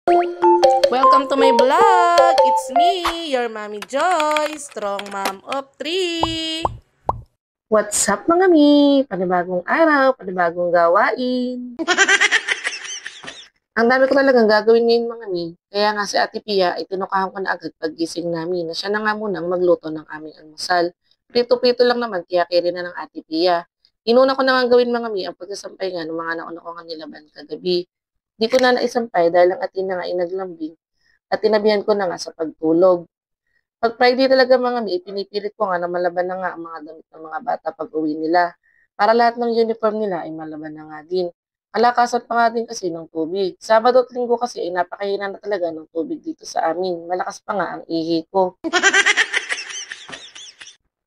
Welcome to my vlog! It's me, your Mommy Joy, strong mom of 3. What's up mga mi? Panibagong araw, panibagong gawain. Ang dami ko talagang gagawin ngayon mga mi. Kaya nga si Ate Pia ay tinukahan ko na agad paggising namin na siya na nga munang magluto ng aming almusal. Prito-prito lang naman kaya kaya na ng Ate Pia. Inuna ko na nga gawin mga mi ang pagsasampay nga ng mga nauna ko nga nilaban kagabi. Di ko na naisampay dahil ang atin na nga ay naglambing at tinabihan ko na nga sa pagtulog. Pag Friday talaga mga mi, pinipilit ko nga na malaban na nga ang mga damit ng mga bata pag uwi nila. Para lahat ng uniform nila ay malaban na nga din. Kalakasan pa nga din kasi ng tubig. Sabado at linggo kasi ay napakahina na talaga ng tubig dito sa amin. Malakas pa nga ang ihi ko.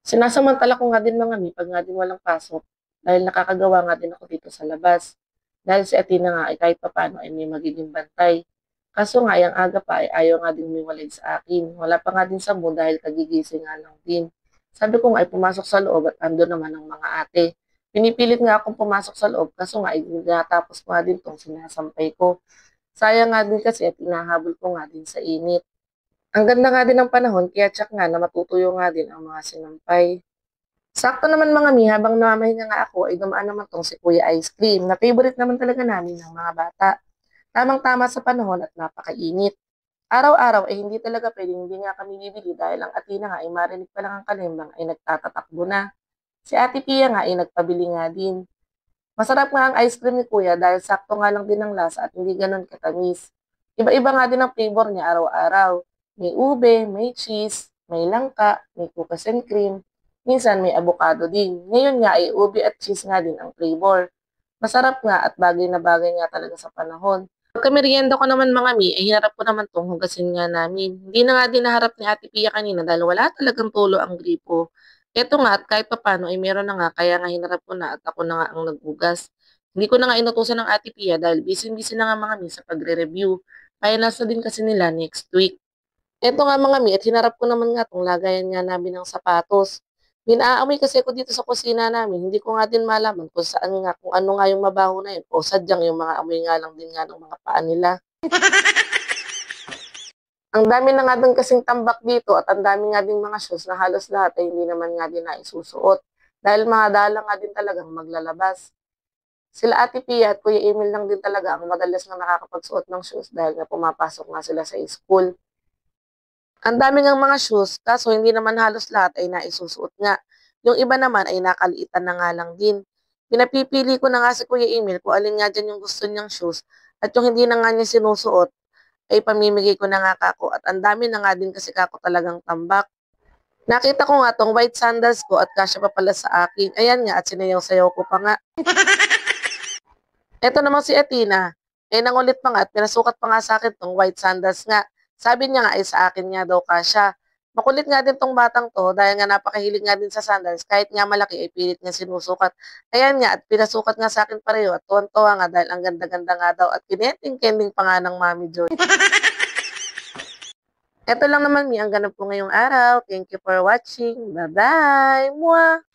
Sinasamantala ko nga din mga mi pag nga din walang pasok dahil nakakagawa nga din ako dito sa labas. Dahil si Atina nga ay kahit papano ay may magiging bantay. Kaso nga, yung aga pa ay ayaw nga din umiwalay sa akin. Wala pa nga din sa mood dahil kagigising nga lang din. Sabi ko nga ay pumasok sa loob at ando naman ang mga ate. Pinipilit nga akong pumasok sa loob kaso nga ay natapos ko nga din tong sinasampay ko. Sayang nga din kasi at inahabol ko nga din sa init. Ang ganda nga din ng panahon kaya tsak nga na matutuyo nga din ang mga sinampay. Sakto naman mga mi, habang namahinga nga ako ay dumaan naman tong si Kuya Ice Cream na favorite naman talaga namin ng mga bata. Tamang-tama sa panahon at napakainit. Araw-araw ay hindi talaga pwedeng hindi nga kami bibili dahil ang Atina nga ay marinig pa lang ang kalimbang ay nagtatatakbo na. Si Ate Pia nga ay nagpabili nga din. Masarap nga ang ice cream ni Kuya dahil sakto nga lang din ang lasa at hindi ganun katamis. Iba-iba nga din ang flavor niya araw-araw. May ube, may cheese, may langka, may cookies and cream. Minsan may avocado din. Ngayon nga ay ube at cheese nga din ang flavor. Masarap nga at bagay na bagay nga talaga sa panahon. Pagka merienda ko naman mga mi, ay hinarap ko naman tong hugasin nga namin. Hindi na nga din naharap ni Ate Pia kanina dahil wala talagang tulo ang gripo. Eto nga at kahit papano ay meron na nga kaya nga hinarap ko na at ako na nga ang naghugas. Hindi ko na nga inutusan ng Ate Pia dahil busy-busy na nga mga mi sa pagre-review. Kaya nasa din kasi nila next week. Eto nga mga mi at hinarap ko naman nga tong lagayan nga namin ng sapatos. Minaamoy kasi ako dito sa kusina namin. Hindi ko nga din malaman kung saan nga, kung ano nga yung mabaho na yun. O sadyang yung mga amoy nga lang din nga ng mga paa nila. Ang dami na nga din kasing tambak dito at ang dami nga din mga shoes na halos lahat ay hindi naman nga din naisusuot. Dahil mga dala nga din talagang maglalabas. Sila Ate Pia at Kuya Emil lang din talaga ang madalas nga nakakapagsuot ng shoes dahil nga pumapasok nga sila sa school. Ang dami ngang mga shoes, kaso hindi naman halos lahat ay naisusuot nga. Yung iba naman ay nakaliitan na nga lang din. Pinapipili ko na nga si Kuya Emil kung alin nga dyan yung gusto niyang shoes at yung hindi na nga niya sinusuot ay pamimigay ko na nga kako at ang dami na nga din kasi kako talagang tambak. Nakita ko nga tong white sandals ko at kasya pa pala sa akin. Ayan nga at sinayaw-sayaw ko pa nga. Eto naman si Athena. Nangulit pa nga at pinasukat pa nga sa akin tong white sandals nga. Sabi niya nga ay sa akin nga daw kasya. Makulit nga din tong batang to dahil nga napakahilig nga din sa sandals kahit nga malaki ay pilit niya sinusukat. Ayan nga at pinasukat nga sa akin pareho at tuwan-tuwa nga dahil ang ganda-ganda nga daw at kinending-kending pa nga ng Mami Joy. Eto lang naman mi ang ganap ko ngayong araw. Thank you for watching. Bye-bye! Mwah!